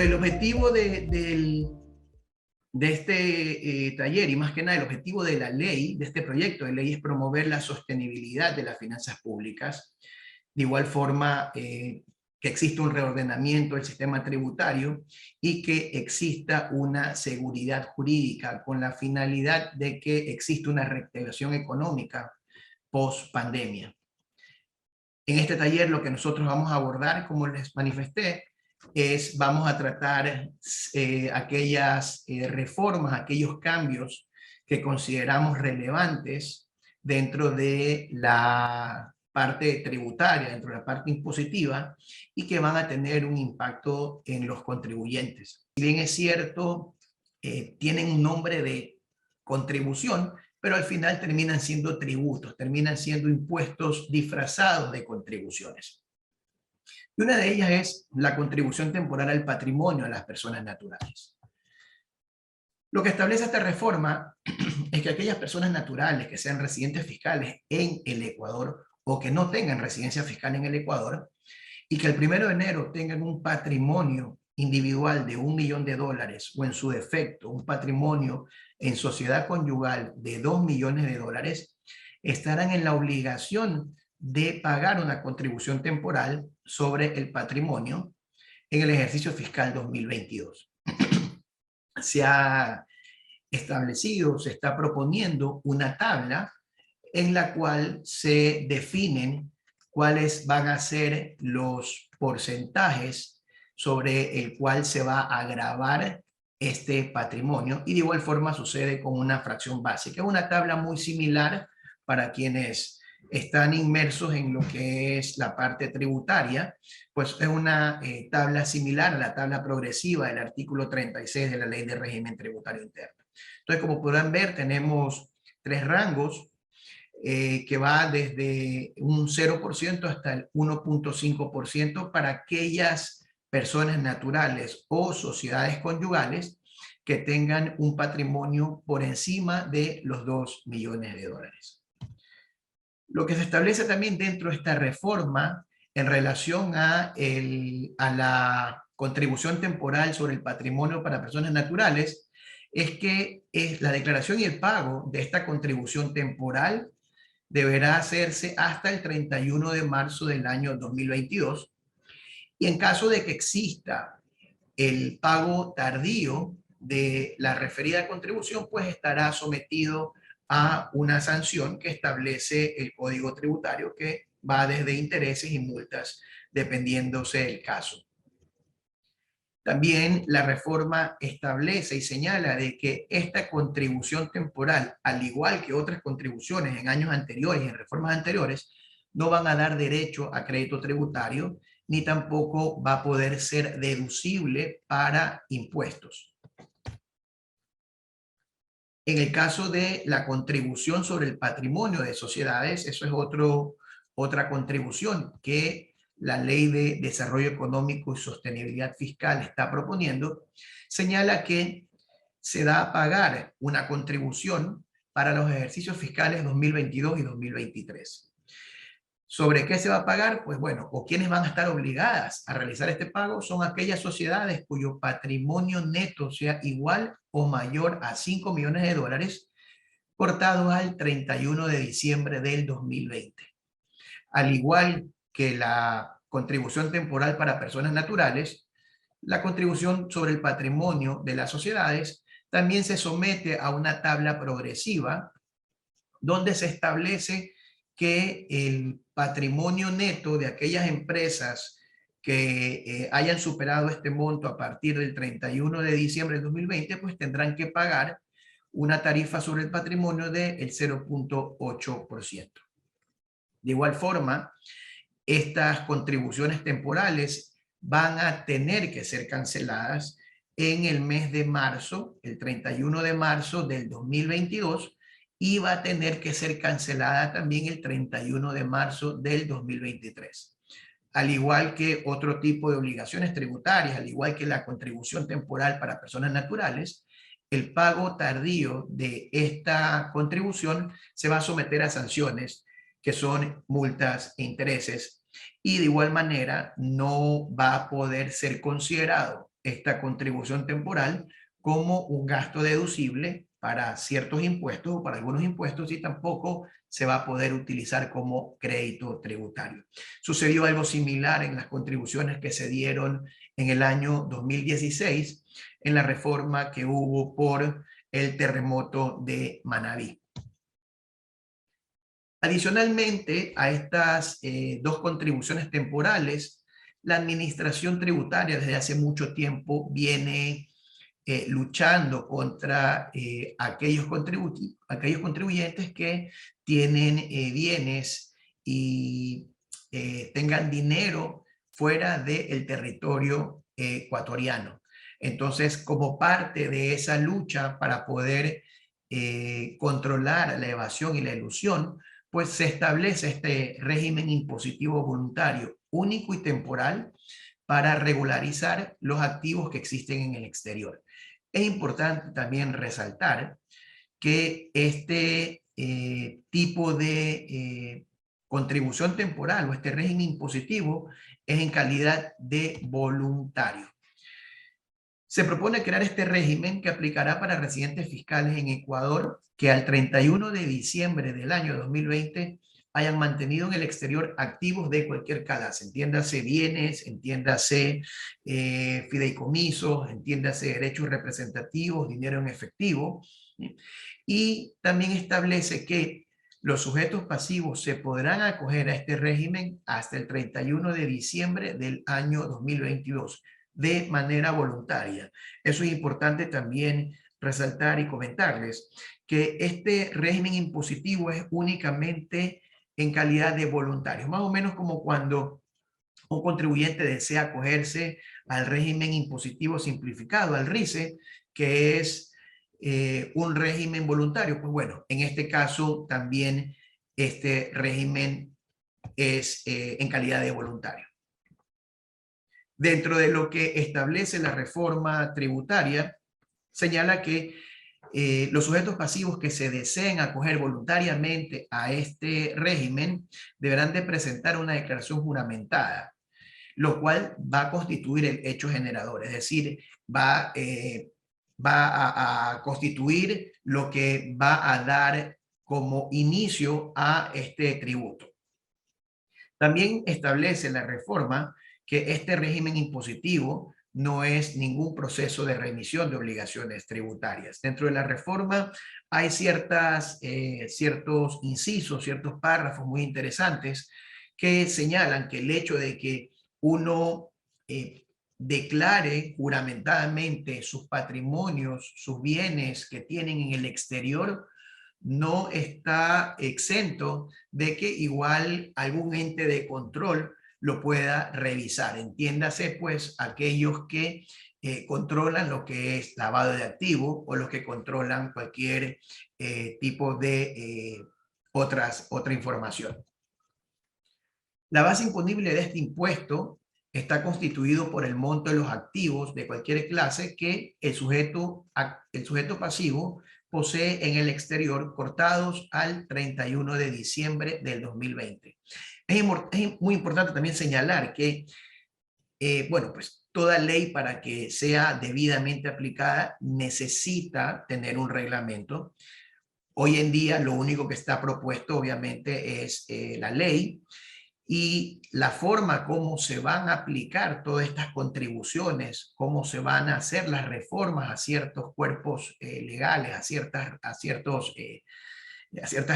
el objetivo de este taller, y más que nada el objetivo de la ley, de este proyecto de ley, es promover la sostenibilidad de las finanzas públicas. De igual forma, que exista un reordenamiento del sistema tributario y que exista una seguridad jurídica con la finalidad de que exista una reactivación económica post pandemia. En este taller lo que nosotros vamos a abordar, como les manifesté, vamos a tratar aquellas reformas, aquellos cambios que consideramos relevantes dentro de la parte tributaria, dentro de la parte impositiva, y que van a tener un impacto en los contribuyentes. Si bien es cierto, tienen un nombre de contribución, pero al final terminan siendo tributos, terminan siendo impuestos disfrazados de contribuciones. Y una de ellas es la contribución temporal al patrimonio de las personas naturales. Lo que establece esta reforma es que aquellas personas naturales que sean residentes fiscales en el Ecuador o que no tengan residencia fiscal en el Ecuador y que el 1 de enero tengan un patrimonio individual de $1 millón o en su defecto un patrimonio en sociedad conyugal de $2 millones, estarán en la obligación de pagar una contribución temporal sobre el patrimonio en el ejercicio fiscal 2022. Se ha establecido, se está proponiendo una tabla en la cual se definen cuáles van a ser los porcentajes sobre el cual se va a gravar este patrimonio, y de igual forma sucede con una fracción básica. Es una tabla muy similar para quienes están inmersos en lo que es la parte tributaria, pues es una tabla similar a la tabla progresiva del artículo 36 de la Ley de Régimen Tributario Interno. Entonces, como podrán ver, tenemos 3 rangos que va desde un 0% hasta el 1.5% para aquellas personas naturales o sociedades conyugales que tengan un patrimonio por encima de los $2 millones. Lo que se establece también dentro de esta reforma en relación a la contribución temporal sobre el patrimonio para personas naturales es que la declaración y el pago de esta contribución temporal deberá hacerse hasta el 31 de marzo del año 2022, y en caso de que exista el pago tardío de la referida contribución, pues estará sometido a una sanción que establece el Código Tributario, que va desde intereses y multas, dependiéndose del caso. También la reforma establece y señala de que esta contribución temporal, al igual que otras contribuciones en años anteriores y en reformas anteriores, no van a dar derecho a crédito tributario, ni tampoco va a poder ser deducible para impuestos. En el caso de la contribución sobre el patrimonio de sociedades, eso es otra contribución que la Ley de Desarrollo Económico y Sostenibilidad Fiscal está proponiendo, señala que se da a pagar una contribución para los ejercicios fiscales 2022 y 2023. ¿Sobre qué se va a pagar? Pues bueno, o quienes van a estar obligadas a realizar este pago son aquellas sociedades cuyo patrimonio neto sea igual o mayor a $5 millones cortados al 31 de diciembre del 2020. Al igual que la contribución temporal para personas naturales, la contribución sobre el patrimonio de las sociedades también se somete a una tabla progresiva donde se establece que el patrimonio neto de aquellas empresas que hayan superado este monto a partir del 31 de diciembre del 2020, pues tendrán que pagar una tarifa sobre el patrimonio del 0.8%. De igual forma, estas contribuciones temporales van a tener que ser canceladas en el mes de marzo, el 31 de marzo del 2022, y va a tener que ser cancelada también el 31 de marzo del 2023. Al igual que otro tipo de obligaciones tributarias, al igual que la contribución temporal para personas naturales, el pago tardío de esta contribución se va a someter a sanciones que son multas e intereses, y de igual manera no va a poder ser considerado esta contribución temporal como un gasto deducible para ciertos impuestos o para algunos impuestos, y tampoco se va a poder utilizar como crédito tributario. Sucedió algo similar en las contribuciones que se dieron en el año 2016 en la reforma que hubo por el terremoto de Manabí. Adicionalmente a estas dos contribuciones temporales, la administración tributaria desde hace mucho tiempo viene luchando contra aquellos contribuyentes que tienen bienes y tengan dinero fuera del territorio ecuatoriano. Entonces, como parte de esa lucha para poder controlar la evasión y la elusión, pues se establece este régimen impositivo voluntario único y temporal para regularizar los activos que existen en el exterior. Es importante también resaltar que este tipo de contribución temporal o este régimen impositivo es en calidad de voluntario. Se propone crear este régimen que aplicará para residentes fiscales en Ecuador que al 31 de diciembre del año 2020 hayan mantenido en el exterior activos de cualquier clase, entiéndase bienes, entiéndase fideicomisos, entiéndase derechos representativos, dinero en efectivo, ¿sí? Y también establece que los sujetos pasivos se podrán acoger a este régimen hasta el 31 de diciembre del año 2022 de manera voluntaria. Eso es importante también resaltar y comentarles que este régimen impositivo es únicamente en calidad de voluntario, más o menos como cuando un contribuyente desea acogerse al régimen impositivo simplificado, al RICE, que es un régimen voluntario. Pues bueno, en este caso también este régimen es en calidad de voluntario. Dentro de lo que establece la reforma tributaria, señala que los sujetos pasivos que se deseen acoger voluntariamente a este régimen deberán de presentar una declaración juramentada, lo cual va a constituir el hecho generador, es decir, va a constituir lo que va a dar como inicio a este tributo. También establece la reforma que este régimen impositivo no es ningún proceso de remisión de obligaciones tributarias. Dentro de la reforma hay ciertos incisos, ciertos párrafos muy interesantes que señalan que el hecho de que uno declare juramentadamente sus patrimonios, sus bienes que tienen en el exterior, no está exento de que igual algún ente de control lo pueda revisar. Entiéndase pues aquellos que controlan lo que es lavado de activos o los que controlan cualquier tipo de otra información. La base imponible de este impuesto está constituido por el monto de los activos de cualquier clase que el sujeto pasivo posee en el exterior cortados al 31 de diciembre del 2020. Es muy importante también señalar que, bueno, pues toda ley para que sea debidamente aplicada necesita tener un reglamento. Hoy en día lo único que está propuesto obviamente es la ley, y la forma como se van a aplicar todas estas contribuciones, cómo se van a hacer las reformas a ciertos cuerpos legales, a ciertas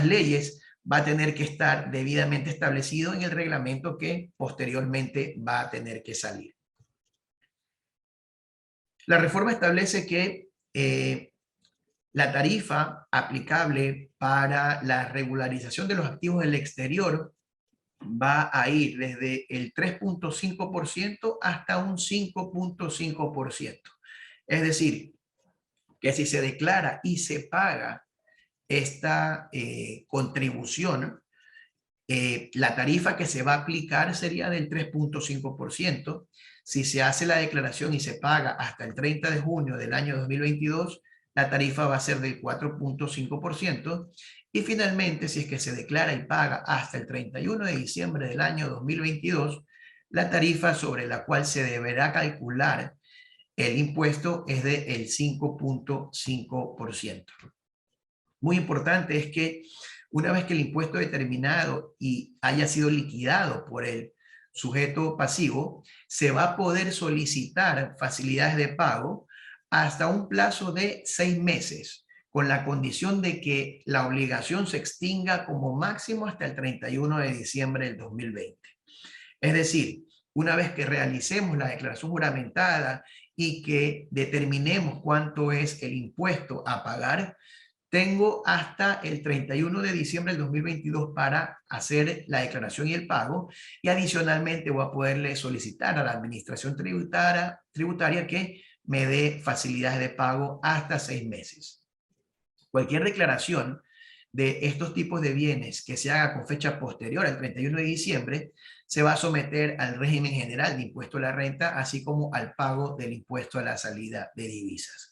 leyes, va a tener que estar debidamente establecido en el reglamento que posteriormente va a tener que salir. La reforma establece que la tarifa aplicable para la regularización de los activos del exterior va a ir desde el 3.5% hasta un 5.5%. Es decir, que si se declara y se paga esta contribución, la tarifa que se va a aplicar sería del 3.5%. Si se hace la declaración y se paga hasta el 30 de junio del año 2022, la tarifa va a ser del 4.5%. Y finalmente, si es que se declara y paga hasta el 31 de diciembre del año 2022, la tarifa sobre la cual se deberá calcular el impuesto es del 5.5%. Muy importante es que una vez que el impuesto determinado y haya sido liquidado por el sujeto pasivo, se va a poder solicitar facilidades de pago hasta un plazo de 6 meses, con la condición de que la obligación se extinga como máximo hasta el 31 de diciembre del 2020. Es decir, una vez que realicemos la declaración juramentada y que determinemos cuánto es el impuesto a pagar, tengo hasta el 31 de diciembre del 2022 para hacer la declaración y el pago, y adicionalmente voy a poderle solicitar a la administración tributaria que me dé facilidades de pago hasta 6 meses. Cualquier declaración de estos tipos de bienes que se haga con fecha posterior al 31 de diciembre se va a someter al régimen general de impuesto a la renta, así como al pago del impuesto a la salida de divisas.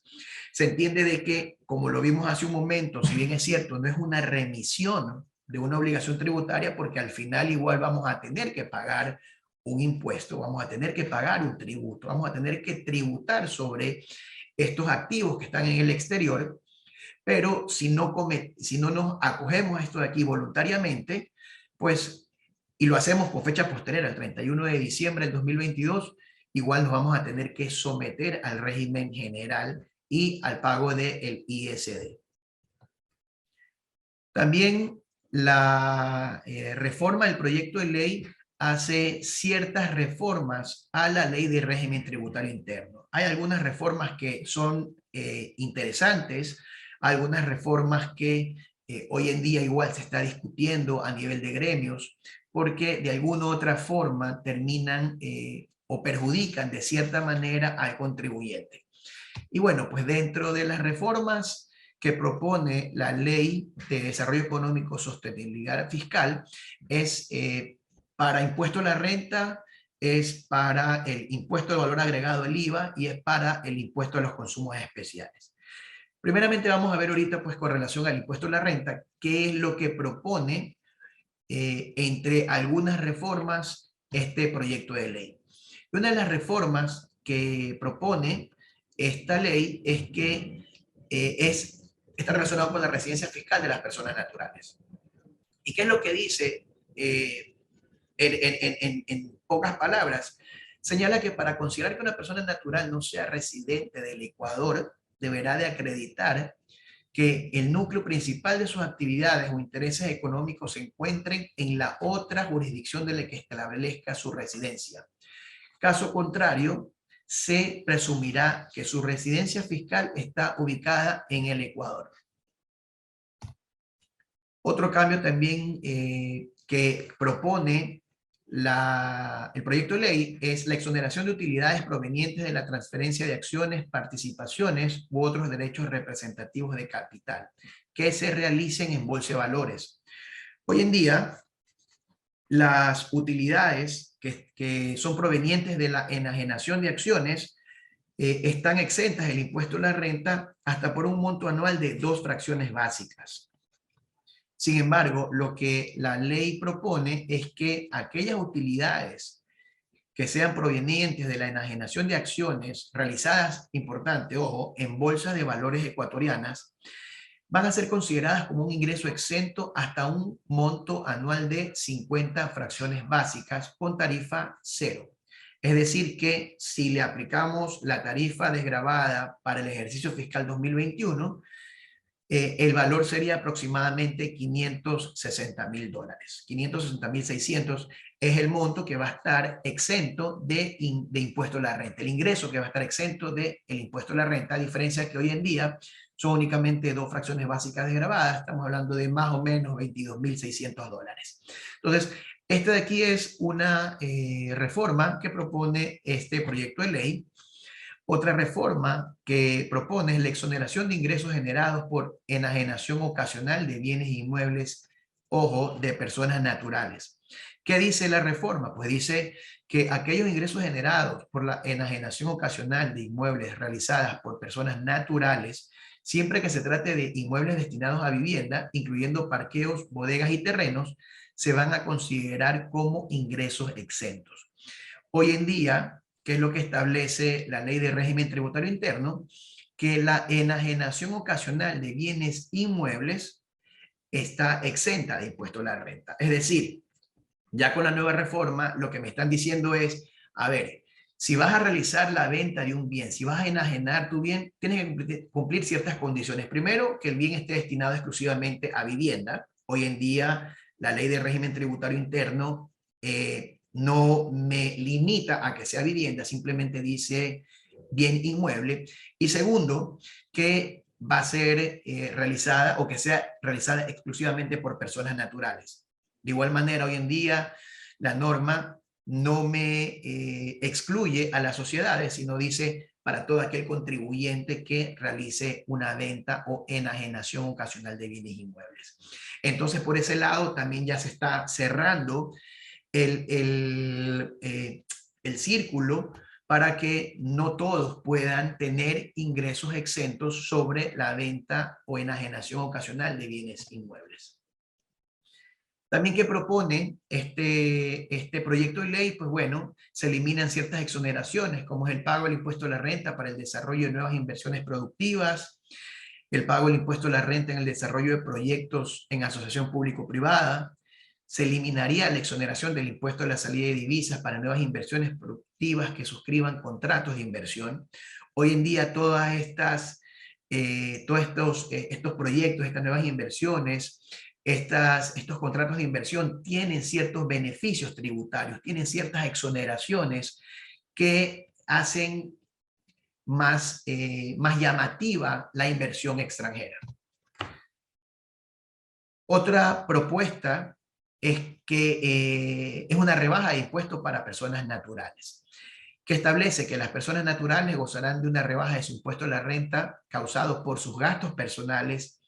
Se entiende de que, como lo vimos hace un momento, si bien es cierto, no es una remisión de una obligación tributaria, porque al final igual vamos a tener que pagar un impuesto, vamos a tener que pagar un tributo, vamos a tener que tributar sobre estos activos que están en el exterior, pero si no nos acogemos a esto de aquí voluntariamente, pues, y lo hacemos con fecha posterior al 31 de diciembre del 2022, igual nos vamos a tener que someter al régimen general y al pago del ISD. También la reforma del proyecto de ley hace ciertas reformas a la ley de régimen tributario interno. Hay algunas reformas que son interesantes, algunas reformas que hoy en día igual se está discutiendo a nivel de gremios, porque de alguna u otra forma terminan o perjudican de cierta manera al contribuyente. Y bueno, pues dentro de las reformas que propone la Ley de Desarrollo Económico, Sostenibilidad Fiscal, es para impuesto a la renta, es para el impuesto de valor agregado, el IVA, y es para el impuesto a los consumos especiales. Primeramente vamos a ver ahorita, pues con relación al impuesto a la renta, qué es lo que propone entre algunas reformas este proyecto de ley. Una de las reformas que propone esta ley es que está relacionado con la residencia fiscal de las personas naturales. ¿Y qué es lo que dice? En pocas palabras, señala que para considerar que una persona natural no sea residente del Ecuador, deberá de acreditar que el núcleo principal de sus actividades o intereses económicos se encuentren en la otra jurisdicción de la que establezca su residencia. Caso contrario, se presumirá que su residencia fiscal está ubicada en el Ecuador. Otro cambio también que propone el proyecto de ley es la exoneración de utilidades provenientes de la transferencia de acciones, participaciones u otros derechos representativos de capital que se realicen en bolsa de valores. Hoy en día, las utilidades que son provenientes de la enajenación de acciones están exentas del impuesto a la renta hasta por un monto anual de 2 fracciones básicas. Sin embargo, lo que la ley propone es que aquellas utilidades que sean provenientes de la enajenación de acciones realizadas, importante, ojo, en bolsas de valores ecuatorianas, van a ser consideradas como un ingreso exento hasta un monto anual de 50 fracciones básicas con tarifa cero. Es decir que si le aplicamos la tarifa desgravada para el ejercicio fiscal 2021, el valor sería aproximadamente $560,000. $560,600 es el monto que va a estar exento de impuesto a la renta, el ingreso que va a estar exento del impuesto a la renta, a diferencia que hoy en día son únicamente 2 fracciones básicas desgravadas, estamos hablando de más o menos $22,600. Entonces, esta de aquí es una reforma que propone este proyecto de ley. Otra reforma que propone es la exoneración de ingresos generados por enajenación ocasional de bienes inmuebles, ojo, de personas naturales. ¿Qué dice la reforma? Pues dice que aquellos ingresos generados por la enajenación ocasional de inmuebles realizadas por personas naturales, siempre que se trate de inmuebles destinados a vivienda, incluyendo parqueos, bodegas y terrenos, se van a considerar como ingresos exentos. Hoy en día, que es lo que establece la Ley de Régimen Tributario Interno, que la enajenación ocasional de bienes inmuebles está exenta de impuesto a la renta. Es decir, ya con la nueva reforma, lo que me están diciendo es, a ver, si vas a realizar la venta de un bien, si vas a enajenar tu bien, tienes que cumplir ciertas condiciones. Primero, que el bien esté destinado exclusivamente a vivienda. Hoy en día, la Ley de Régimen Tributario Interno no me limita a que sea vivienda, simplemente dice bien inmueble. Y segundo, que va a ser realizada o que sea realizada exclusivamente por personas naturales. De igual manera, hoy en día, la norma no me excluye a las sociedades, sino dice para todo aquel contribuyente que realice una venta o enajenación ocasional de bienes inmuebles. Entonces, por ese lado, también ya se está cerrando el círculo para que no todos puedan tener ingresos exentos sobre la venta o enajenación ocasional de bienes inmuebles. También que propone este proyecto de ley, pues bueno, se eliminan ciertas exoneraciones, como es el pago del impuesto a la renta para el desarrollo de nuevas inversiones productivas, el pago del impuesto a la renta en el desarrollo de proyectos en asociación público-privada, se eliminaría la exoneración del impuesto a la salida de divisas para nuevas inversiones productivas que suscriban contratos de inversión. Hoy en día todos estos proyectos, estas nuevas inversiones, estos contratos de inversión tienen ciertos beneficios tributarios, tienen ciertas exoneraciones que hacen más llamativa la inversión extranjera. Otra propuesta es que es una rebaja de impuestos para personas naturales, que establece que las personas naturales gozarán de una rebaja de su impuesto a la renta causado por sus gastos personales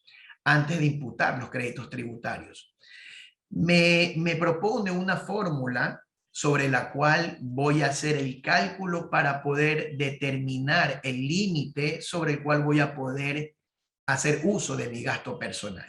antes de imputar los créditos tributarios. Me propone una fórmula sobre la cual voy a hacer el cálculo para poder determinar el límite sobre el cual voy a poder hacer uso de mi gasto personal.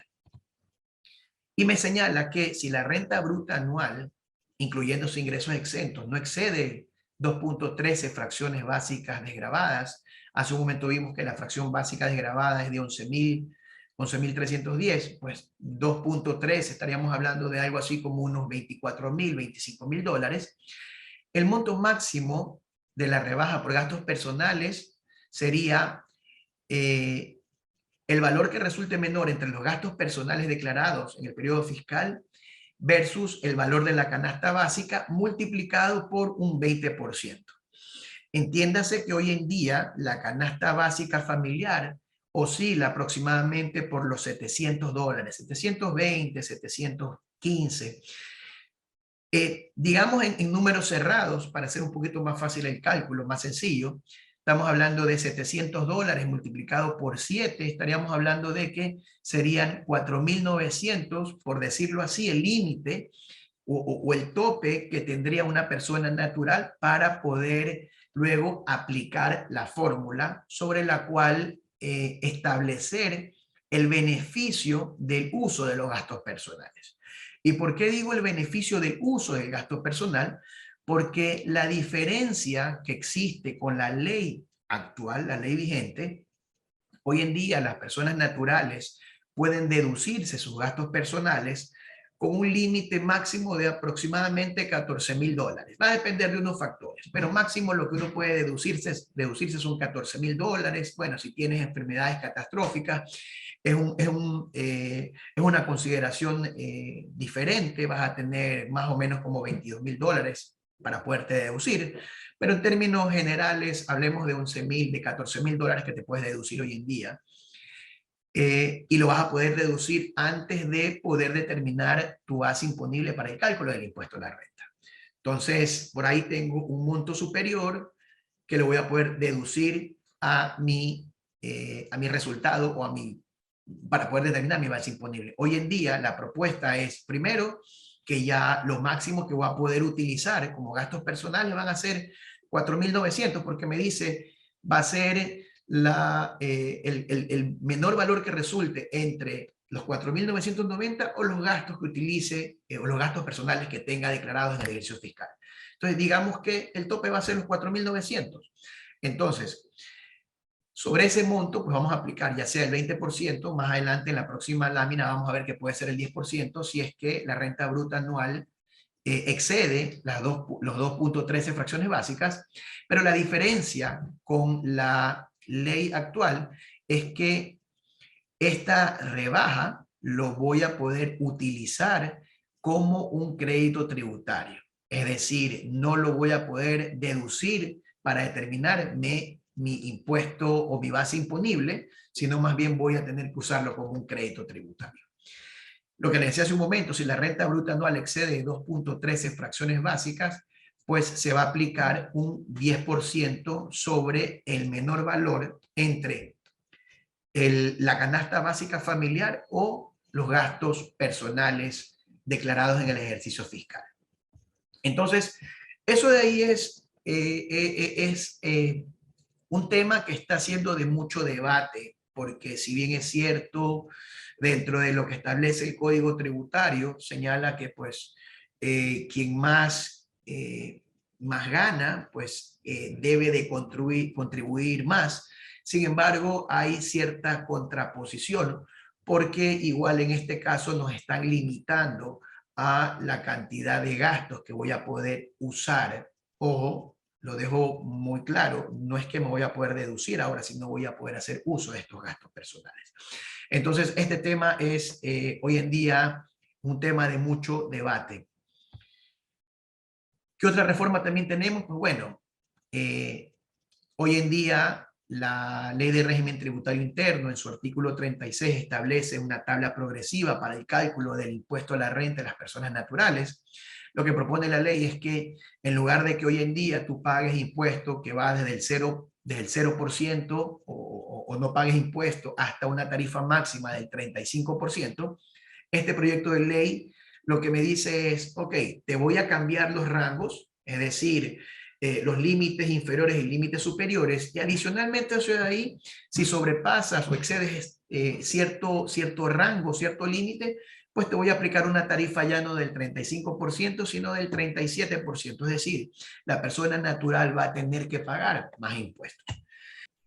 Y me señala que si la renta bruta anual, incluyendo sus ingresos exentos, no excede 2.13 fracciones básicas desgravadas, hace un momento vimos que la fracción básica desgravada es de 11.310, pues 2.3 estaríamos hablando de algo así como unos 24.000, 25.000 dólares. El monto máximo de la rebaja por gastos personales sería el valor que resulte menor entre los gastos personales declarados en el periodo fiscal versus el valor de la canasta básica multiplicado por un 20%. Entiéndase que hoy en día la canasta básica familiar oscila aproximadamente por los $700, 720, 715. Digamos en números cerrados, para hacer un poquito más fácil el cálculo, más sencillo, estamos hablando de $700 multiplicado por 7, estaríamos hablando de que serían 4.900, por decirlo así, el límite o el tope que tendría una persona natural para poder luego aplicar la fórmula sobre la cual establecer el beneficio del uso de los gastos personales. ¿Y por qué digo el beneficio del uso del gasto personal? Porque la diferencia que existe con la ley actual, la ley vigente, hoy en día las personas naturales pueden deducirse sus gastos personales con un límite máximo de aproximadamente $14.000. Va a depender de unos factores, pero máximo lo que uno puede deducirse son $14.000. Bueno, si tienes enfermedades catastróficas, es una consideración diferente, vas a tener más o menos como $22.000 para poderte deducir, pero en términos generales hablemos de 11.000, de $14.000 que te puedes deducir hoy en día. Y lo vas a poder deducir antes de poder determinar tu base imponible para el cálculo del impuesto a la renta. Entonces, por ahí tengo un monto superior que lo voy a poder deducir a mi resultado o para poder determinar mi base imponible. Hoy en día la propuesta es, primero, que ya lo máximo que voy a poder utilizar como gastos personales van a ser 4.900, porque me dice va a ser el menor valor que resulte entre los 4.990 o los gastos que utilice o los gastos personales que tenga declarados en el ejercicio fiscal. Entonces, digamos que el tope va a ser los 4.900. Entonces, sobre ese monto, pues vamos a aplicar ya sea el 20%, más adelante en la próxima lámina vamos a ver que puede ser el 10% si es que la renta bruta anual excede los 2.13 fracciones básicas, pero la diferencia con la ley actual es que esta rebaja lo voy a poder utilizar como un crédito tributario. Es decir, no lo voy a poder deducir para determinar mi impuesto o mi base imponible, sino más bien voy a tener que usarlo como un crédito tributario. Lo que les decía hace un momento, si la renta bruta anual excede 2.13 fracciones básicas, pues se va a aplicar un 10% sobre el menor valor entre la canasta básica familiar o los gastos personales declarados en el ejercicio fiscal. Entonces, eso de ahí es un tema que está siendo de mucho debate, porque si bien es cierto, dentro de lo que establece el Código Tributario, señala que pues quien más gana, pues debe de contribuir más. Sin embargo, hay cierta contraposición, porque igual en este caso nos están limitando a la cantidad de gastos que voy a poder usar. Ojo, lo dejo muy claro, no es que me voy a poder deducir ahora, sino voy a poder hacer uso de estos gastos personales. Entonces, este tema es hoy en día un tema de mucho debate. ¿Qué otra reforma también tenemos? Pues bueno, hoy en día la Ley de Régimen Tributario Interno en su artículo 36 establece una tabla progresiva para el cálculo del impuesto a la renta de las personas naturales. Lo que propone la ley es que en lugar de que hoy en día tú pagues impuesto que va desde el 0% o no pagues impuesto hasta una tarifa máxima del 35%, este proyecto de ley lo que me dice es, ok, te voy a cambiar los rangos, es decir, los límites inferiores y límites superiores, y adicionalmente eso de ahí, si sobrepasas o excedes cierto rango, cierto límite, pues te voy a aplicar una tarifa ya no del 35%, sino del 37%. Es decir, la persona natural va a tener que pagar más impuestos.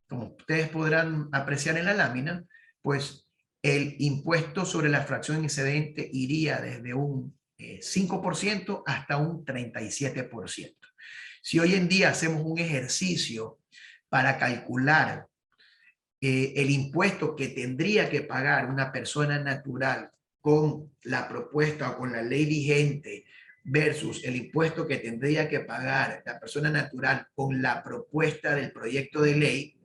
Como ustedes podrán apreciar en la lámina, pues el impuesto sobre la fracción excedente iría desde un 5% hasta un 37%. Si hoy en día hacemos un ejercicio para calcular el impuesto que tendría que pagar una persona natural con la propuesta o con la ley vigente versus el impuesto que tendría que pagar la persona natural con la propuesta del proyecto de ley,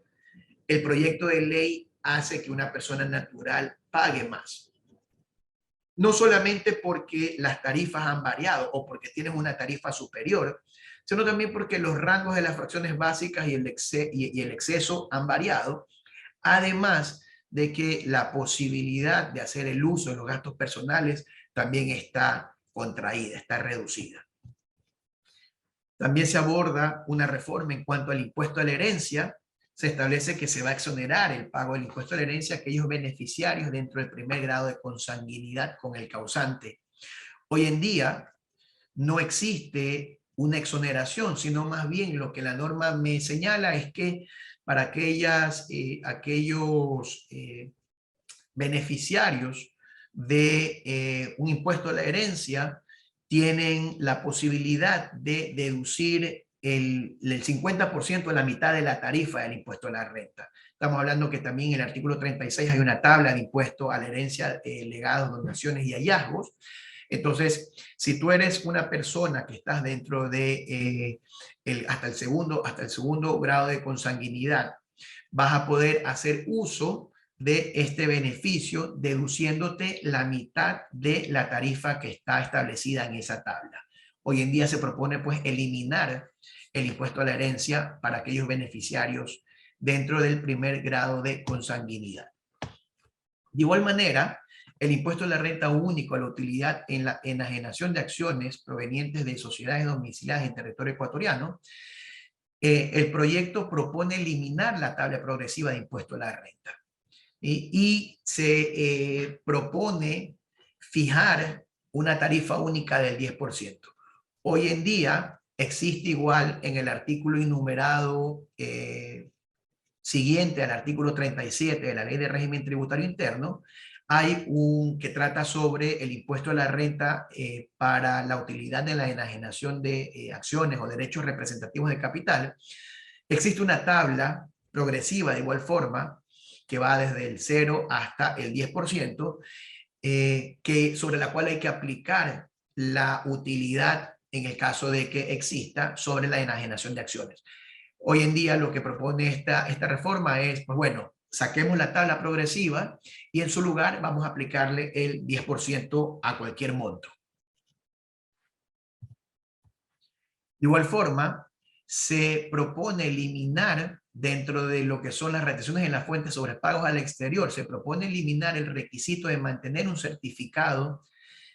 el proyecto de ley hace que una persona natural pague más. No solamente porque las tarifas han variado o porque tienes una tarifa superior, sino también porque los rangos de las fracciones básicas y el exceso han variado, además de que la posibilidad de hacer el uso de los gastos personales también está contraída, está reducida. También se aborda una reforma en cuanto al impuesto a la herencia. Se establece que se va a exonerar el pago del impuesto a la herencia a aquellos beneficiarios dentro del primer grado de consanguinidad con el causante. Hoy en día no existe una exoneración, sino más bien lo que la norma me señala es que para aquellos beneficiarios de un impuesto a la herencia tienen la posibilidad de deducir el 50% de la mitad de la tarifa del impuesto a la renta. Estamos hablando que también en el artículo 36 hay una tabla de impuesto a la herencia, legados, donaciones y hallazgos. Entonces, si tú eres una persona que estás dentro de hasta el segundo grado de consanguinidad, vas a poder hacer uso de este beneficio deduciéndote la mitad de la tarifa que está establecida en esa tabla. Hoy en día se propone pues eliminar el impuesto a la herencia para aquellos beneficiarios dentro del primer grado de consanguinidad. De igual manera, el impuesto a la renta único a la utilidad en la enajenación de acciones provenientes de sociedades domiciliadas en territorio ecuatoriano, el proyecto propone eliminar la tabla progresiva de impuesto a la renta y se propone fijar una tarifa única del 10%. Hoy en día, existe igual en el artículo enumerado siguiente al artículo 37 de la Ley de Régimen Tributario Interno, hay un que trata sobre el impuesto a la renta para la utilidad de la enajenación de acciones o derechos representativos de capital. Existe una tabla progresiva de igual forma que va desde el 0 hasta el 10%, sobre la cual hay que aplicar la utilidad en el caso de que exista sobre la enajenación de acciones. Hoy en día lo que propone esta reforma es, pues bueno, saquemos la tabla progresiva y en su lugar vamos a aplicarle el 10% a cualquier monto. De igual forma, se propone eliminar dentro de lo que son las retenciones en la fuente sobre pagos al exterior, se propone eliminar el requisito de mantener un certificado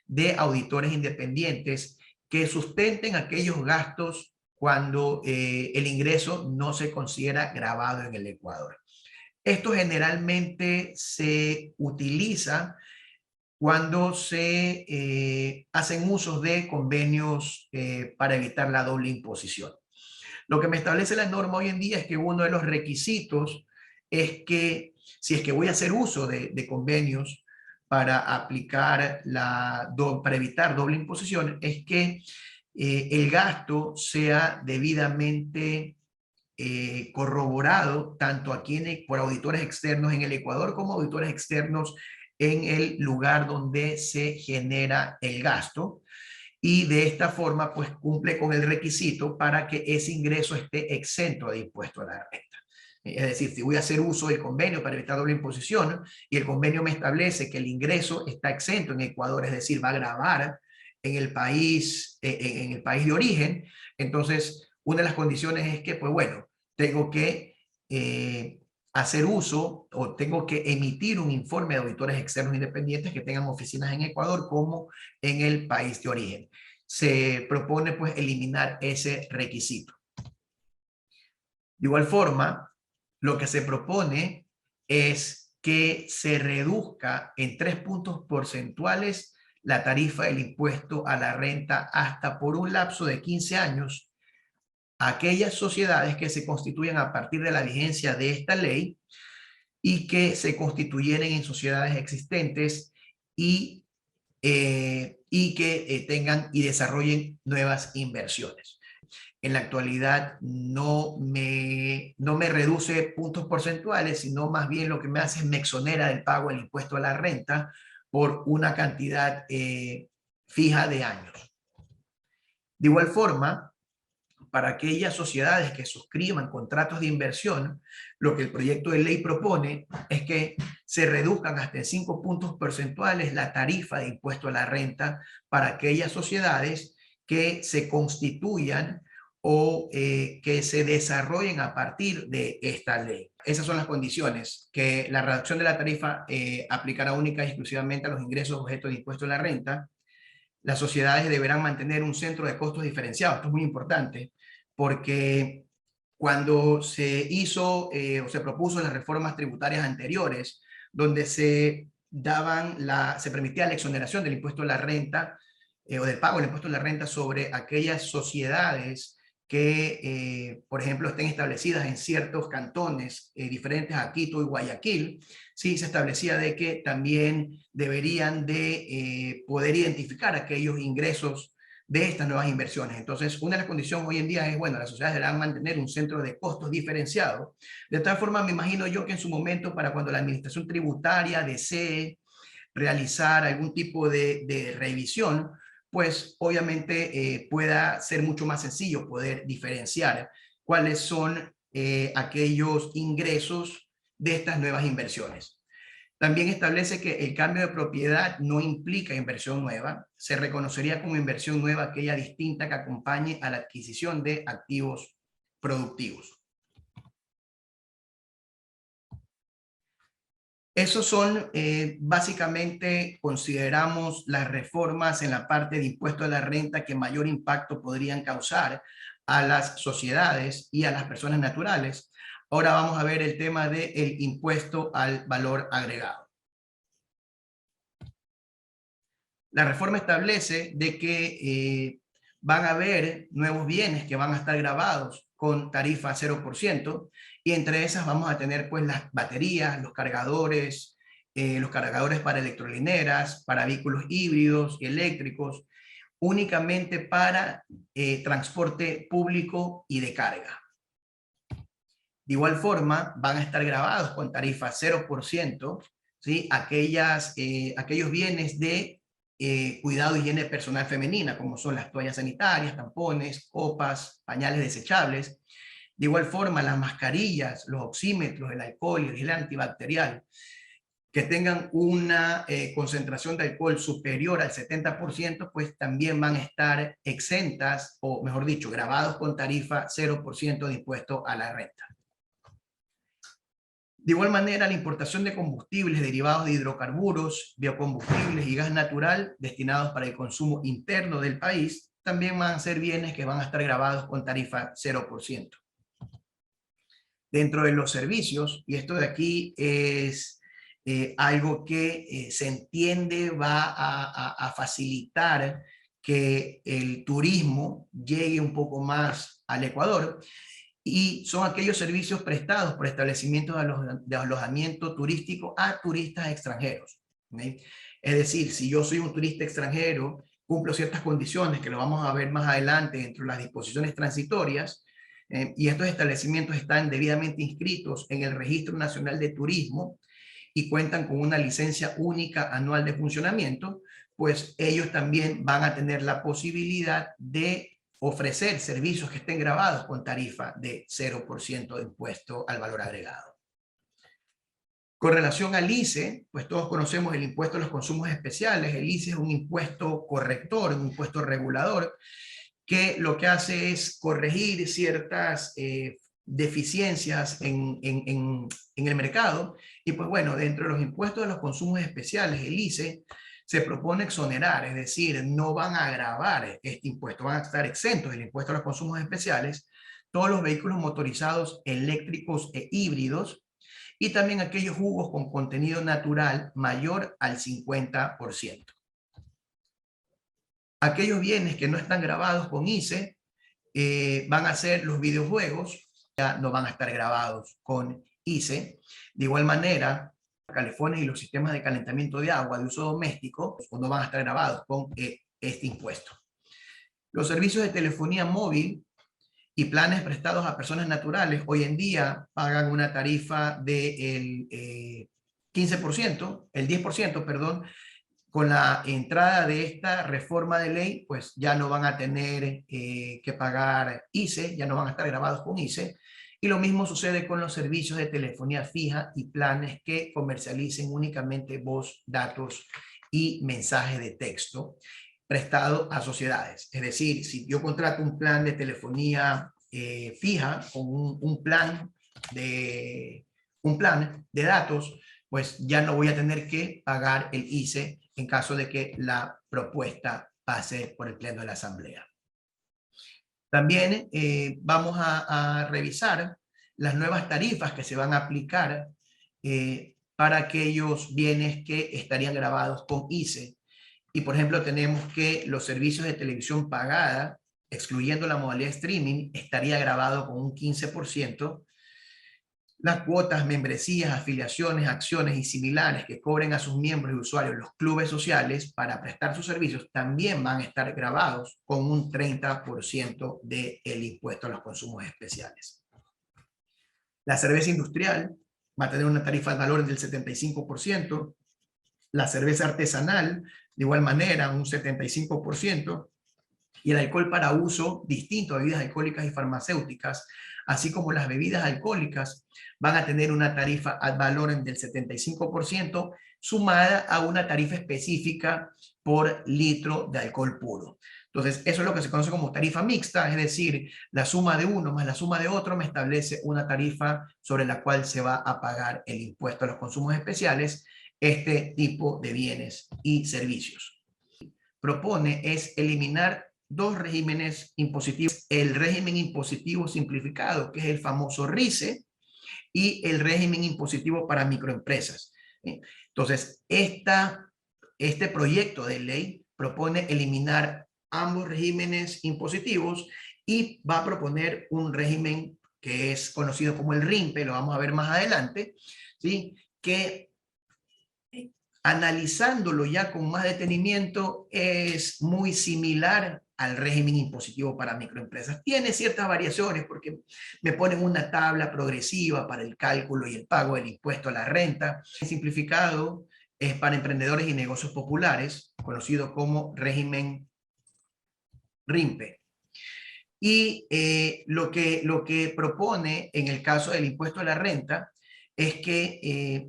de auditores independientes que sustenten aquellos gastos cuando el ingreso no se considera grabado en el Ecuador. Esto generalmente se utiliza cuando se hacen usos de convenios para evitar la doble imposición. Lo que me establece la norma hoy en día es que uno de los requisitos es que si es que voy a hacer uso de convenios para aplicar para evitar doble imposición, es que el gasto sea debidamente corroborado tanto aquí por auditores externos en el Ecuador como auditores externos en el lugar donde se genera el gasto, y de esta forma pues cumple con el requisito para que ese ingreso esté exento de impuesto a la renta. Es decir, si voy a hacer uso del convenio para evitar doble imposición y el convenio me establece que el ingreso está exento en Ecuador, es decir, va a gravar en el país de origen, entonces una de las condiciones es que, pues bueno, tengo que hacer uso o tengo que emitir un informe de auditores externos independientes que tengan oficinas en Ecuador como en el país de origen. Se propone pues eliminar ese requisito. De igual forma, lo que se propone es que se reduzca en 3 puntos porcentuales la tarifa del impuesto a la renta hasta por un lapso de 15 años a aquellas sociedades que se constituyen a partir de la vigencia de esta ley y que se constituyeran en sociedades existentes y que tengan y desarrollen nuevas inversiones. En la actualidad no me reduce puntos porcentuales, sino más bien lo que me hace es me exonera del pago del impuesto a la renta por una cantidad fija de años. De igual forma, para aquellas sociedades que suscriban contratos de inversión, lo que el proyecto de ley propone es que se reduzcan hasta en 5 puntos porcentuales la tarifa de impuesto a la renta para aquellas sociedades que se constituyan o que se desarrollen a partir de esta ley. Esas son las condiciones, que la reducción de la tarifa aplicará única y exclusivamente a los ingresos objeto de impuesto a la renta. Las sociedades deberán mantener un centro de costos diferenciado. Esto es muy importante porque cuando se hizo o se propuso las reformas tributarias anteriores, donde se permitía la exoneración del impuesto a la renta o del pago del impuesto a la renta sobre aquellas sociedades que, por ejemplo, estén establecidas en ciertos cantones diferentes a Quito y Guayaquil, sí se establecía de que también deberían de poder identificar aquellos ingresos de estas nuevas inversiones. Entonces, una de las condiciones hoy en día es, bueno, las sociedades deberán mantener un centro de costos diferenciado. De tal forma, me imagino yo que en su momento, para cuando la administración tributaria desee realizar algún tipo de revisión, pues obviamente pueda ser mucho más sencillo poder diferenciar cuáles son aquellos ingresos de estas nuevas inversiones. También establece que el cambio de propiedad no implica inversión nueva. Se reconocería como inversión nueva aquella distinta que acompañe a la adquisición de activos productivos. Esos son básicamente, consideramos las reformas en la parte de impuesto a la renta que mayor impacto podrían causar a las sociedades y a las personas naturales. Ahora vamos a ver el tema del impuesto al valor agregado. La reforma establece de que van a haber nuevos bienes que van a estar grabados con tarifa 0%, y entre esas vamos a tener pues las baterías, los cargadores para electrolineras, para vehículos híbridos y eléctricos, únicamente para transporte público y de carga. De igual forma, van a estar grabados con tarifa 0%, ¿sí? Aquellos bienes de cuidado y higiene personal femenina, como son las toallas sanitarias, tampones, copas, pañales desechables. De igual forma, las mascarillas, los oxímetros, el alcohol y el gel antibacterial, que tengan una concentración de alcohol superior al 70%, pues también van a estar exentas, o mejor dicho, grabados con tarifa 0% de impuesto a la renta. De igual manera, la importación de combustibles derivados de hidrocarburos, biocombustibles y gas natural destinados para el consumo interno del país también van a ser bienes que van a estar grabados con tarifa 0%. Dentro de los servicios, y esto de aquí es algo que se entiende va a facilitar que el turismo llegue un poco más al Ecuador, y son aquellos servicios prestados por establecimientos de alojamiento turístico a turistas extranjeros, ¿sí? Es decir, si yo soy un turista extranjero, cumplo ciertas condiciones que lo vamos a ver más adelante dentro de las disposiciones transitorias, y estos establecimientos están debidamente inscritos en el Registro Nacional de Turismo y cuentan con una licencia única anual de funcionamiento, pues ellos también van a tener la posibilidad de ofrecer servicios que estén grabados con tarifa de 0% de impuesto al valor agregado. Con relación al ICE, pues todos conocemos el impuesto a los consumos especiales. El ICE es un impuesto corrector, un impuesto regulador, que lo que hace es corregir ciertas deficiencias en el mercado. Y pues bueno, dentro de los impuestos de los consumos especiales, el ICE se propone exonerar, es decir, no van a agravar este impuesto, van a estar exentos del impuesto a los consumos especiales todos los vehículos motorizados eléctricos e híbridos, y también aquellos jugos con contenido natural mayor al 50%. Aquellos bienes que no están grabados con ICE van a ser los videojuegos, ya no van a estar grabados con ICE. De igual manera, calefones y los sistemas de calentamiento de agua de uso doméstico no van a estar grabados con este impuesto. Los servicios de telefonía móvil y planes prestados a personas naturales hoy en día pagan una tarifa del 15%, el 10%, perdón. Con la entrada de esta reforma de ley, pues ya no van a tener que pagar ICE, ya no van a estar grabados con ICE. Y lo mismo sucede con los servicios de telefonía fija y planes que comercialicen únicamente voz, datos y mensajes de texto prestado a sociedades. Es decir, si yo contrato un plan de telefonía fija con un plan de datos, pues ya no voy a tener que pagar el ICE en caso de que la propuesta pase por el Pleno de la Asamblea. También vamos a revisar las nuevas tarifas que se van a aplicar para aquellos bienes que estarían grabados con ICE. Y por ejemplo tenemos que los servicios de televisión pagada, excluyendo la modalidad streaming, estaría grabado con un 15%. Las cuotas, membresías, afiliaciones, acciones y similares que cobren a sus miembros y usuarios los clubes sociales para prestar sus servicios también van a estar grabados con un 30% del impuesto a los consumos especiales. La cerveza industrial va a tener una tarifa de valor del 75%, la cerveza artesanal de igual manera un 75%, y el alcohol para uso distinto a bebidas alcohólicas y farmacéuticas, así como las bebidas alcohólicas, van a tener una tarifa ad valorem del 75%, sumada a una tarifa específica por litro de alcohol puro. Entonces, eso es lo que se conoce como tarifa mixta, es decir, la suma de uno más la suma de otro me establece una tarifa sobre la cual se va a pagar el impuesto a los consumos especiales, este tipo de bienes y servicios. Propone es eliminar dos regímenes impositivos: el régimen impositivo simplificado, que es el famoso RICE, y el régimen impositivo para microempresas. Entonces, este proyecto de ley propone eliminar ambos regímenes impositivos y va a proponer un régimen que es conocido como el RIMPE, lo vamos a ver más adelante, ¿sí? Que analizándolo ya con más detenimiento es muy similar al régimen impositivo para microempresas. Tiene ciertas variaciones porque me ponen una tabla progresiva para el cálculo y el pago del impuesto a la renta. Simplificado es para emprendedores y negocios populares, conocido como régimen RIMPE. Y lo que propone en el caso del impuesto a la renta es que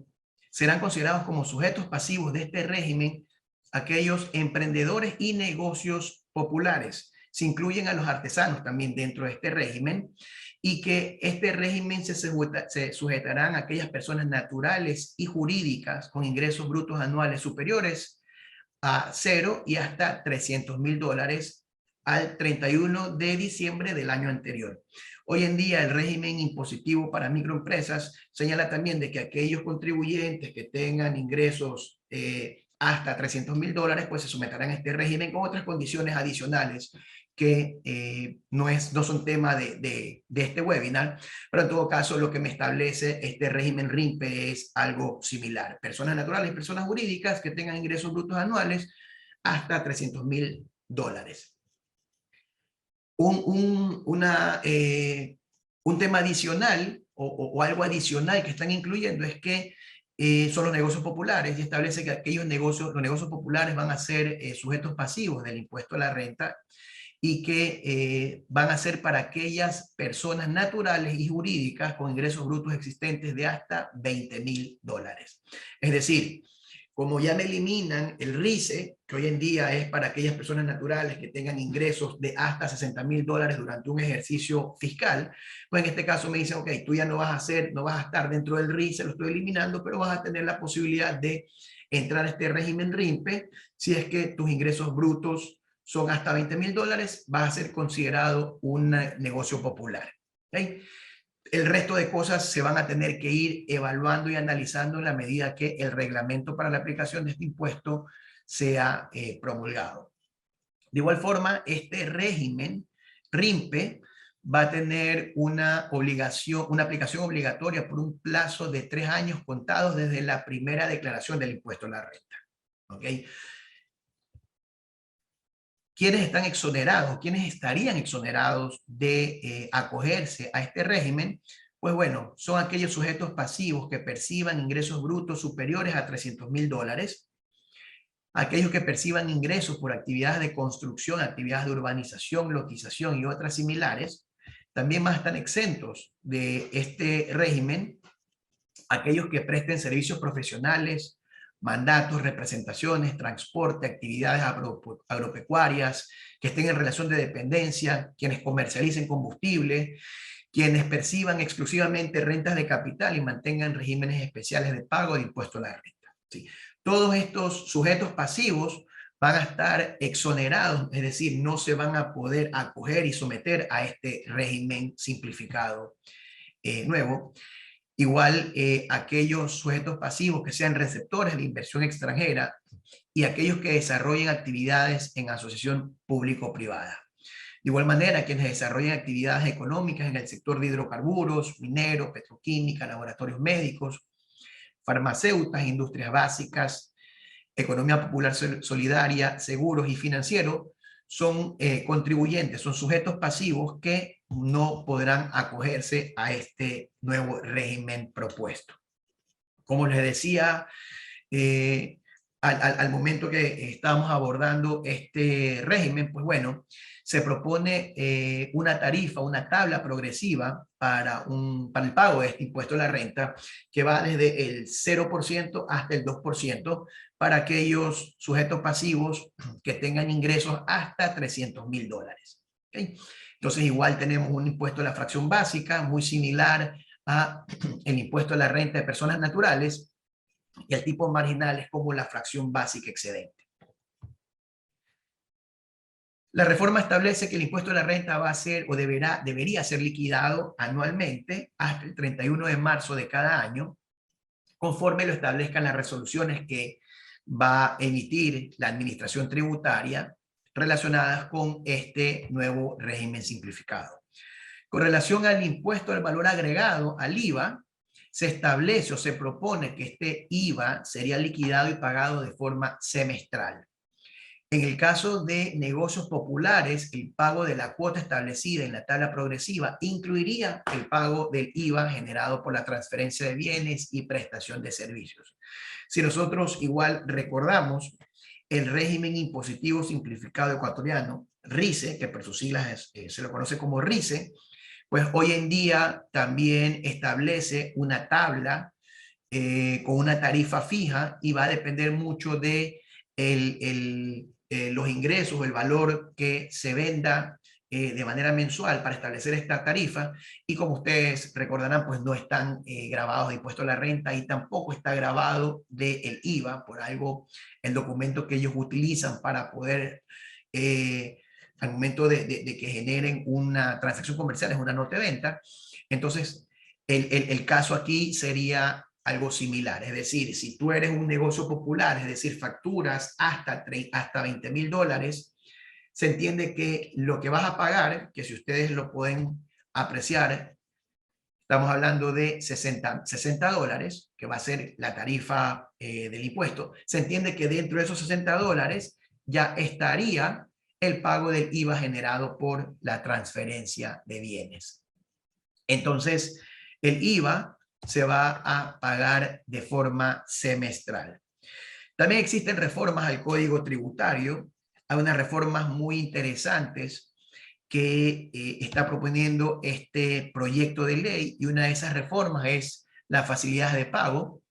serán considerados como sujetos pasivos de este régimen aquellos emprendedores y negocios populares. Se incluyen a los artesanos también dentro de este régimen y que este régimen se sujetarán a aquellas personas naturales y jurídicas con ingresos brutos anuales superiores a 0 y hasta $300,000 al 31 de diciembre del año anterior. Hoy en día el régimen impositivo para microempresas señala también de que aquellos contribuyentes que tengan ingresos hasta $300,000 pues se someterán a este régimen con otras condiciones adicionales que no son tema de este webinar, pero en todo caso lo que me establece este régimen RIMPE es algo similar. Personas naturales y personas jurídicas que tengan ingresos brutos anuales hasta $300,000. Un tema adicional o algo adicional que están incluyendo es que son los negocios populares y establece que los negocios populares van a ser sujetos pasivos del impuesto a la renta y que van a ser para aquellas personas naturales y jurídicas con ingresos brutos existentes de hasta $20,000. Es decir, como ya me eliminan el RICE, que hoy en día es para aquellas personas naturales que tengan ingresos de hasta $60,000 durante un ejercicio fiscal, pues en este caso me dicen, ok, tú ya no vas a estar dentro del RICE, lo estoy eliminando, pero vas a tener la posibilidad de entrar a este régimen RIMPE si es que tus ingresos brutos son hasta $20,000, va a ser considerado un negocio popular. ¿Okay? El resto de cosas se van a tener que ir evaluando y analizando en la medida que el reglamento para la aplicación de este impuesto sea promulgado. De igual forma, este régimen RIMPE va a tener una aplicación obligatoria por un plazo de 3 años contados desde la primera declaración del impuesto a la renta. ¿Okay? ¿Quiénes están exonerados? ¿Quiénes estarían exonerados de acogerse a este régimen? Pues bueno, son aquellos sujetos pasivos que perciban ingresos brutos superiores a $300,000, aquellos que perciban ingresos por actividades de construcción, actividades de urbanización, lotización y otras similares, también más están exentos de este régimen aquellos que presten servicios profesionales, mandatos, representaciones, transporte, actividades agropecuarias, que estén en relación de dependencia, quienes comercialicen combustible, quienes perciban exclusivamente rentas de capital y mantengan regímenes especiales de pago de impuesto a la renta. ¿Sí? Todos estos sujetos pasivos van a estar exonerados, es decir, no se van a poder acoger y someter a este régimen simplificado nuevo. Igual aquellos sujetos pasivos que sean receptores de inversión extranjera y aquellos que desarrollen actividades en asociación público-privada. De igual manera, quienes desarrollen actividades económicas en el sector de hidrocarburos, minero, petroquímica, laboratorios médicos, farmacéuticas, industrias básicas, economía popular solidaria, seguros y financieros, son contribuyentes, son sujetos pasivos que no podrán acogerse a este nuevo régimen propuesto. Como les decía, al momento que estamos abordando este régimen, pues bueno, se propone una tarifa, una tabla progresiva para el pago de este impuesto a la renta, que va desde el 0% hasta el 2% para aquellos sujetos pasivos que tengan ingresos hasta $300,000. ¿Okay? Entonces igual tenemos un impuesto a la fracción básica muy similar a el impuesto a la renta de personas naturales, y el tipo marginal es como la fracción básica excedente. La reforma establece que el impuesto a la renta va a ser o debería ser liquidado anualmente hasta el 31 de marzo de cada año, conforme lo establezcan las resoluciones que va a emitir la administración tributaria relacionadas con este nuevo régimen simplificado. Con relación al impuesto al valor agregado, al IVA, se establece o se propone que este IVA sería liquidado y pagado de forma semestral. En el caso de negocios populares, el pago de la cuota establecida en la tabla progresiva incluiría el pago del IVA generado por la transferencia de bienes y prestación de servicios. Si nosotros igual recordamos el régimen impositivo simplificado ecuatoriano, RISE, que por sus siglas se lo conoce como RISE, pues hoy en día también establece una tabla con una tarifa fija y va a depender mucho de los ingresos, el valor que se venda de manera mensual para establecer esta tarifa, y como ustedes recordarán, pues no están grabados de impuesto a la renta y tampoco está grabado del IVA, por algo el documento que ellos utilizan para poder al momento de que generen una transacción comercial es una nota de venta. Entonces el caso aquí sería algo similar, es decir, si tú eres un negocio popular, es decir, facturas hasta $20,000, se entiende que lo que vas a pagar, que si ustedes lo pueden apreciar, estamos hablando de $60, que va a ser la tarifa del impuesto, se entiende que dentro de esos $60 ya estaría el pago del IVA generado por la transferencia de bienes. Entonces, el IVA se va a pagar de forma semestral. También existen reformas al Código Tributario. Hay unas reformas muy interesantes que está proponiendo este proyecto de ley, y una de esas reformas es la facilidad de pago.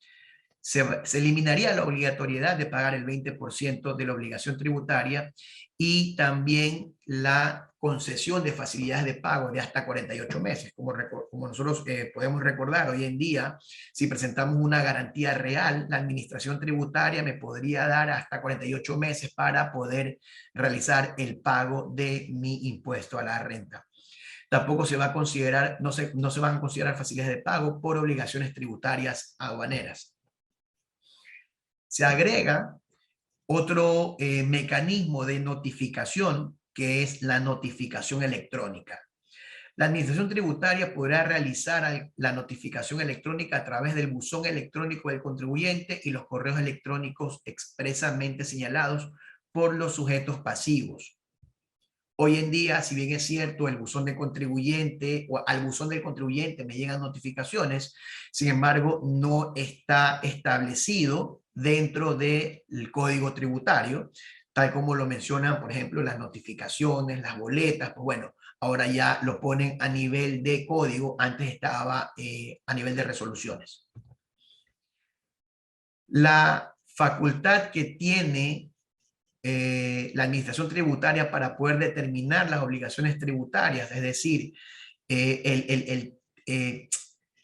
Se eliminaría la obligatoriedad de pagar el 20% de la obligación tributaria y también la concesión de facilidades de pago de hasta 48 meses. Como nosotros podemos recordar, hoy en día, si presentamos una garantía real, la administración tributaria me podría dar hasta 48 meses para poder realizar el pago de mi impuesto a la renta. Tampoco se va a considerar, no se van a considerar facilidades de pago por obligaciones tributarias aduaneras. Se agrega otro mecanismo de notificación, que es la notificación electrónica. La administración tributaria podrá realizar la notificación electrónica a través del buzón electrónico del contribuyente y los correos electrónicos expresamente señalados por los sujetos pasivos. Hoy en día, si bien es cierto, el buzón del contribuyente o al buzón del contribuyente me llegan notificaciones, sin embargo, no está establecido dentro del Código Tributario, tal como lo mencionan, por ejemplo, las notificaciones, las boletas, pues bueno, ahora ya lo ponen a nivel de código, antes estaba a nivel de resoluciones. La facultad que tiene la administración tributaria para poder determinar las obligaciones tributarias, es decir,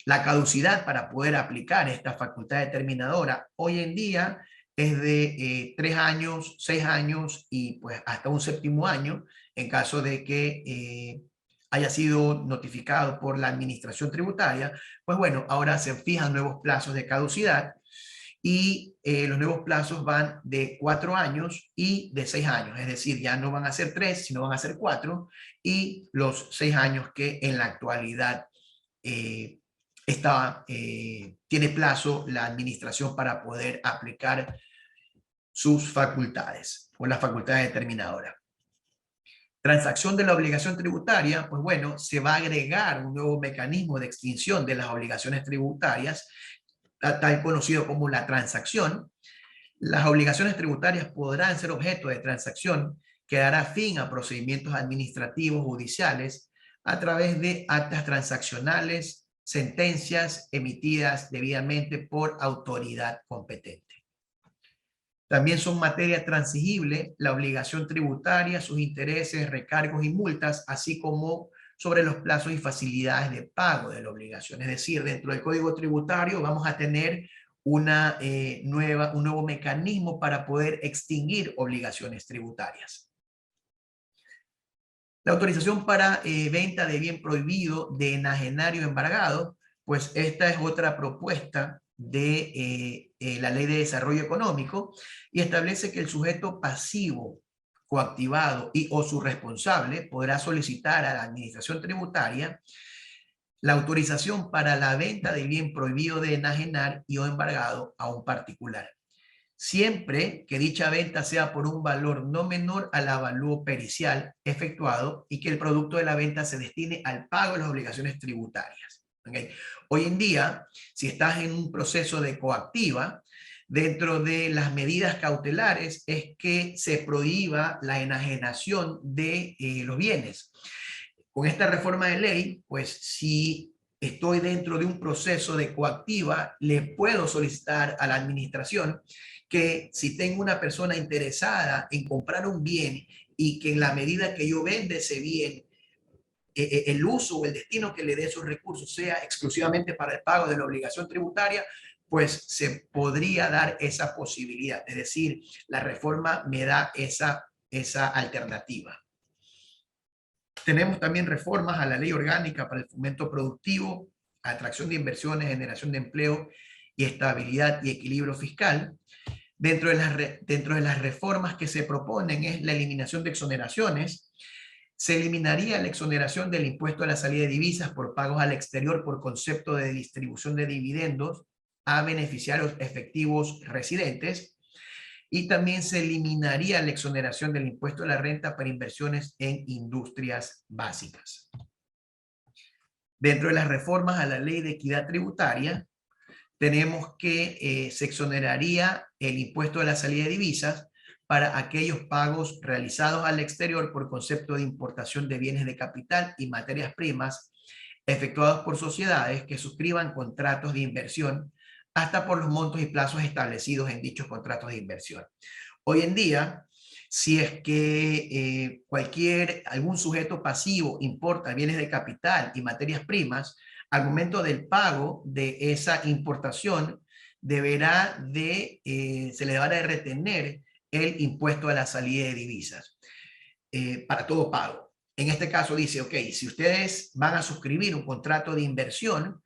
la caducidad para poder aplicar esta facultad determinadora, hoy en día es de 3 años, 6 años y pues hasta un 7º año, en caso de que haya sido notificado por la administración tributaria. Pues bueno, ahora se fijan nuevos plazos de caducidad, y los nuevos plazos van de 4 años y de 6 años, es decir, ya no van a ser 3, sino van a ser 4, y los 6 años que en la actualidad tiene plazo la administración para poder aplicar sus facultades o la facultad determinadora. Transacción de la obligación tributaria, pues bueno, se va a agregar un nuevo mecanismo de extinción de las obligaciones tributarias, tal conocido como la transacción. Las obligaciones tributarias podrán ser objeto de transacción que dará fin a procedimientos administrativos judiciales a través de actas transaccionales, sentencias emitidas debidamente por autoridad competente. También son materia transigible la obligación tributaria, sus intereses, recargos y multas, así como sobre los plazos y facilidades de pago de la obligación. Es decir, dentro del Código Tributario vamos a tener un nuevo mecanismo para poder extinguir obligaciones tributarias. La autorización para venta de bien prohibido de enajenario embargado, pues esta es otra propuesta de la Ley de Desarrollo Económico, y establece que el sujeto pasivo coactivado y o su responsable podrá solicitar a la administración tributaria la autorización para la venta del bien prohibido de enajenar y o embargado a un particular, siempre que dicha venta sea por un valor no menor al avalúo pericial efectuado y que el producto de la venta se destine al pago de las obligaciones tributarias. ¿Okay? Hoy en día, si estás en un proceso de coactiva, dentro de las medidas cautelares es que se prohíba la enajenación de los bienes. Con esta reforma de ley, pues si estoy dentro de un proceso de coactiva, le puedo solicitar a la administración que si tengo una persona interesada en comprar un bien y que en la medida que yo venda ese bien, el uso o el destino que le dé esos recursos sea exclusivamente para el pago de la obligación tributaria, pues se podría dar esa posibilidad. Es decir, la reforma me da esa alternativa. Tenemos también reformas a la ley orgánica para el fomento productivo, atracción de inversiones, generación de empleo y estabilidad y equilibrio fiscal. Dentro de las reformas que se proponen es la eliminación de exoneraciones. Se eliminaría la exoneración del impuesto a la salida de divisas por pagos al exterior por concepto de distribución de dividendos a beneficiarios efectivos residentes. Y también se eliminaría la exoneración del impuesto a la renta para inversiones en industrias básicas. Dentro de las reformas a la ley de equidad tributaria, tenemos que se exoneraría el impuesto a la salida de divisas para aquellos pagos realizados al exterior por concepto de importación de bienes de capital y materias primas efectuados por sociedades que suscriban contratos de inversión hasta por los montos y plazos establecidos en dichos contratos de inversión. Hoy en día, si es que algún sujeto pasivo importa bienes de capital y materias primas, al momento del pago de esa importación, se le deberá de retener el impuesto a la salida de divisas para todo pago. En este caso dice, ok, si ustedes van a suscribir un contrato de inversión,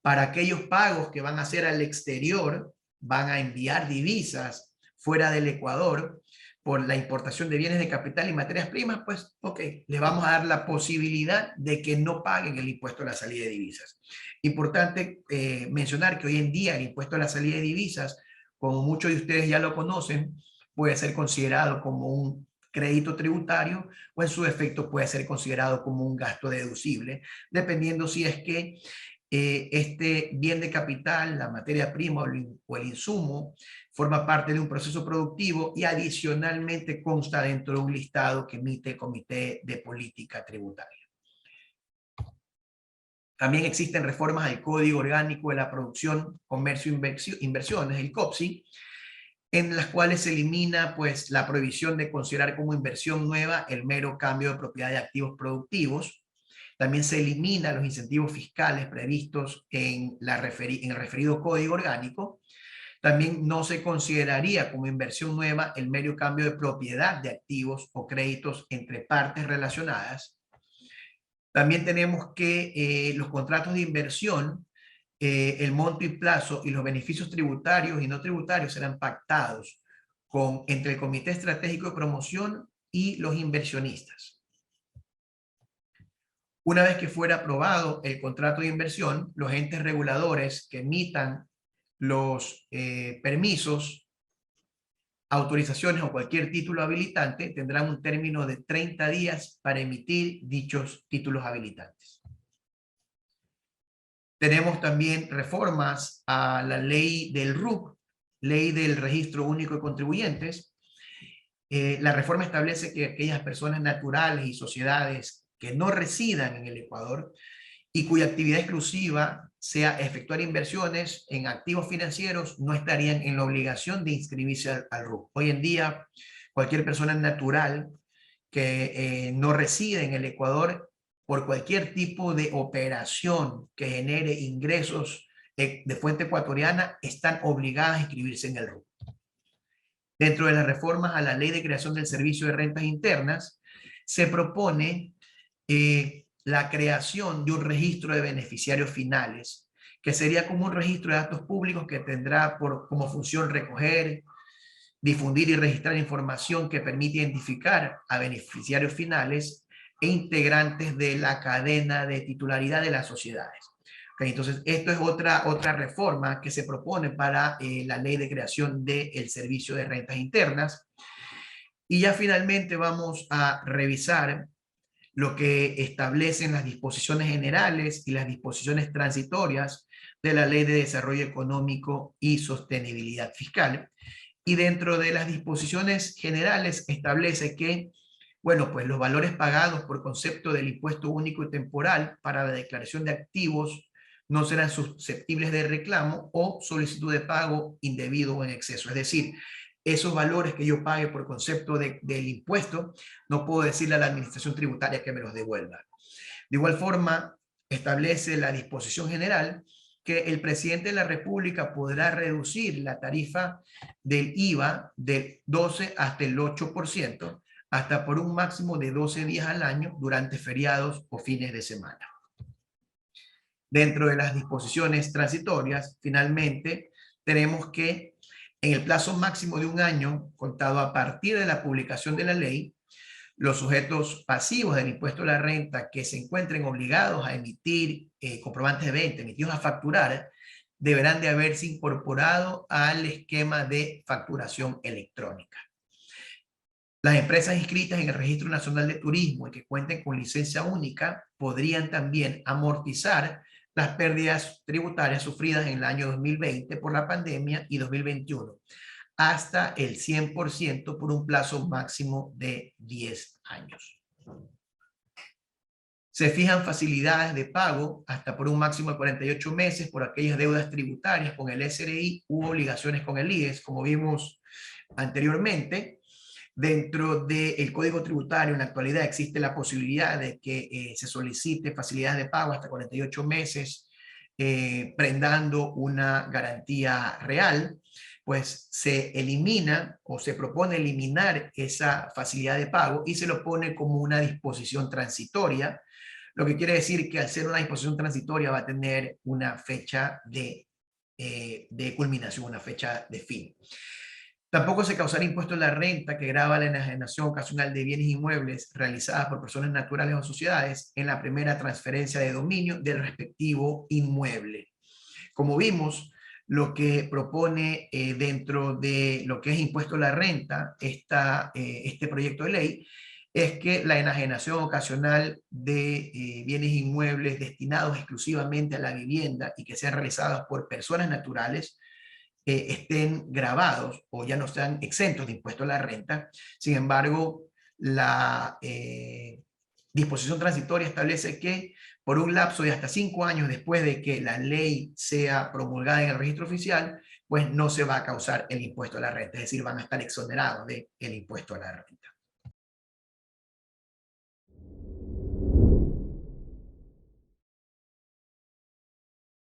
para aquellos pagos que van a hacer al exterior, van a enviar divisas fuera del Ecuador por la importación de bienes de capital y materias primas, pues ok, les vamos a dar la posibilidad de que no paguen el impuesto a la salida de divisas. Importante mencionar que hoy en día el impuesto a la salida de divisas, como muchos de ustedes ya lo conocen, puede ser considerado como un crédito tributario o en su efecto puede ser considerado como un gasto deducible, dependiendo si es que este bien de capital, la materia prima o el insumo, forma parte de un proceso productivo y adicionalmente consta dentro de un listado que emite el Comité de Política Tributaria. También existen reformas al Código Orgánico de la Producción, Comercio e Inversiones, el COPSI, en las cuales se elimina pues, la prohibición de considerar como inversión nueva el mero cambio de propiedad de activos productivos. También se eliminan los incentivos fiscales previstos en el referido Código Orgánico. También no se consideraría como inversión nueva el mero cambio de propiedad de activos o créditos entre partes relacionadas. También tenemos que los contratos de inversión, el monto y plazo y los beneficios tributarios y no tributarios serán pactados entre el Comité Estratégico de Promoción y los inversionistas. Una vez que fuera aprobado el contrato de inversión, los entes reguladores que emitan los permisos, autorizaciones o cualquier título habilitante tendrán un término de 30 días para emitir dichos títulos habilitantes. Tenemos también reformas a la ley del RUC, ley del Registro Único de Contribuyentes. La reforma establece que aquellas personas naturales y sociedades que no residan en el Ecuador y cuya actividad exclusiva sea efectuar inversiones en activos financieros no estarían en la obligación de inscribirse al RUC. Hoy en día, cualquier persona natural que no reside en el Ecuador por cualquier tipo de operación que genere ingresos de fuente ecuatoriana están obligadas a inscribirse en el RUC. Dentro de las reformas a la Ley de Creación del Servicio de Rentas Internas, se propone la creación de un registro de beneficiarios finales, que sería como un registro de datos públicos que tendrá como función recoger, difundir y registrar información que permite identificar a beneficiarios finales e integrantes de la cadena de titularidad de las sociedades. Okay, entonces, esto es otra reforma que se propone para la ley de creación del servicio de rentas internas. Y ya finalmente vamos a revisar lo que establecen las disposiciones generales y las disposiciones transitorias de la Ley de Desarrollo Económico y Sostenibilidad Fiscal. Y dentro de las disposiciones generales establece que, bueno, pues los valores pagados por concepto del impuesto único y temporal para la declaración de activos no serán susceptibles de reclamo o solicitud de pago indebido o en exceso. Es decir, esos valores que yo pague por concepto del impuesto, no puedo decirle a la administración tributaria que me los devuelva. De igual forma, establece la disposición general que el presidente de la República podrá reducir la tarifa del IVA del 12 hasta el 8%, hasta por un máximo de 12 días al año durante feriados o fines de semana. Dentro de las disposiciones transitorias, finalmente, tenemos que en el plazo máximo de un año, contado a partir de la publicación de la ley, los sujetos pasivos del impuesto a la renta que se encuentren obligados a emitir comprobantes de venta, emitidos a facturar, deberán de haberse incorporado al esquema de facturación electrónica. Las empresas inscritas en el Registro Nacional de Turismo y que cuenten con licencia única podrían también amortizar las pérdidas tributarias sufridas en el año 2020 por la pandemia y 2021, hasta el 100% por un plazo máximo de 10 años. Se fijan facilidades de pago hasta por un máximo de 48 meses por aquellas deudas tributarias con el SRI u obligaciones con el IES, como vimos anteriormente. Dentro del Código Tributario en la actualidad existe la posibilidad de que se solicite facilidades de pago hasta 48 meses, prendando una garantía real. Pues se elimina o se propone eliminar esa facilidad de pago y se lo pone como una disposición transitoria, lo que quiere decir que al ser una disposición transitoria va a tener una fecha de culminación, una fecha de fin. Tampoco se causará impuesto a la renta que grava la enajenación ocasional de bienes inmuebles realizadas por personas naturales o sociedades en la primera transferencia de dominio del respectivo inmueble. Como vimos, lo que propone dentro de lo que es impuesto a la renta, este proyecto de ley, es que la enajenación ocasional de bienes inmuebles destinados exclusivamente a la vivienda y que sean realizados por personas naturales estén grabados o ya no sean exentos de impuesto a la renta. Sin embargo, la disposición transitoria establece que por un lapso de hasta 5 años después de que la ley sea promulgada en el registro oficial, pues no se va a causar el impuesto a la renta, es decir, van a estar exonerados del impuesto a la renta.